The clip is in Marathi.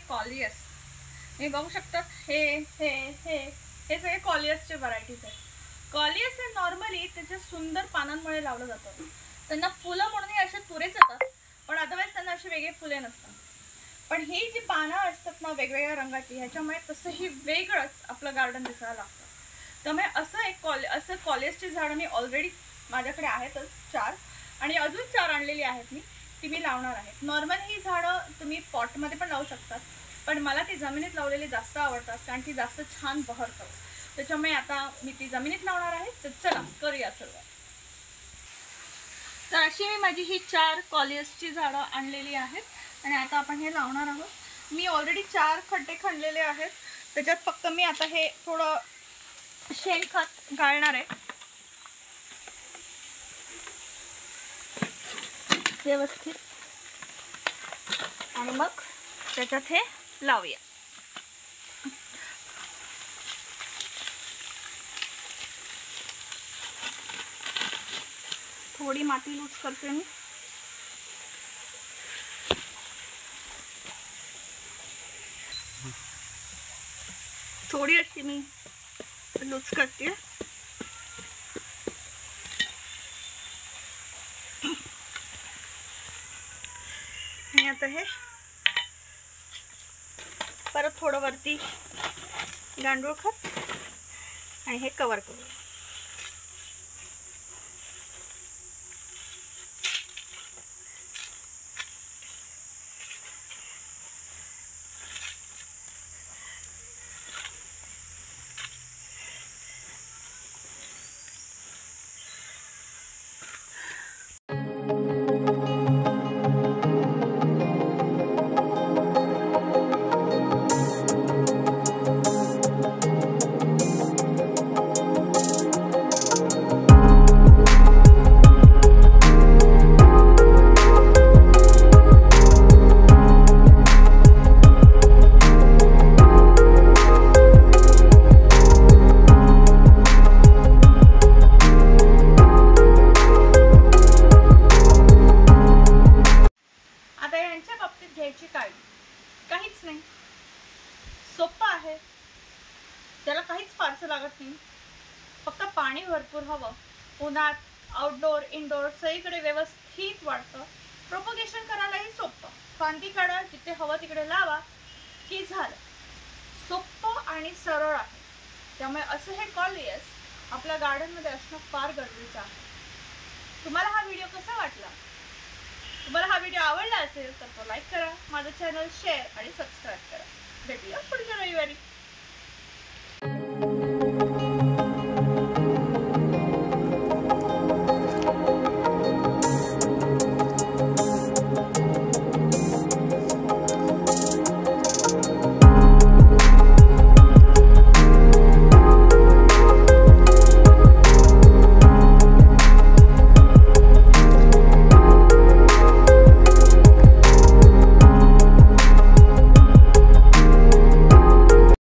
कॉलियस। हे बघू शकता, हे हे हे हे सगळे कॉलियसचे व्हरायटीज आहेत। कॉलियस हे नॉर्मली त्याच्या सुंदर पानांमुळे लावलं जातं। त्यांना फुलं म्हणून असे तुरेच येतात, पण अदरवाईज त्यांना अशी वेगळी फुले नसतात। पण ही जी पानं असतात ना वेगवेगळ्या रंगाची, ह्याच्यामुळे तसंही वेगळंच आपलं गार्डन दिसायला लागतं। त्यामुळे असं कॉलियसची झाडं मी ऑलरेडी माझ्याकडे आहेतच 4, आणि अजून 4 आणलेली आहेत मी, ती मी लावणार आहे। नॉर्मल ही झाडं तुम्ही पॉटमध्ये पण लावू शकतात, पण मला ती जमिनीत लावलेली जास्त आवडतात, कारण ती जास्त छान बहरतात। त्याच्यामुळे आता मी ती जमिनीत लावणार आहे। तर चला करूया सुरुवात। तर अशी मी माझी ही 4 कॉलियसची झाडं आणलेली आहेत, आणि आता आपण हे लावणार आहोत। मी ऑलरेडी 4 खड्डे खणलेले आहेत, त्याच्यात फक्त मी आता हे थोडं शेणखत घालणार आहे व्यवस्थित, आणि मग त्याच्यात हे लावूया। थोडी माती लूज करते मी। थोड़ी अशी मी लूज करते। आणि आता हे परत थोडं वरती गांडूळ खत आणि हे कवर करू। घ्यायची काळजी काहीच नाही, सोपं आहे, त्याला काहीच फारसं लागत नाही। फक्त पाणी भरपूर हवं, उन्हात आउटडोर इनडोर सगळीकडे व्यवस्थित वाढतं। प्रोपगेशन करायलाही सोपं, फांदी काढा, जिथे हवं तिकडे लावा की झालं। सोपं आणि सरळ आहे, त्यामुळे असं हे कॉलियस आपल्या गार्डनमध्ये असणं फार गरजेचं आहे। तुम्हाला हा व्हिडिओ कसा वाटला? तुम्हाला हा व्हिडिओ आवडला असेल तर तो लाईक करा, माझं चॅनल शेअर आणि सबस्क्राईब करा। भेटूया पुढच्या रविवारी।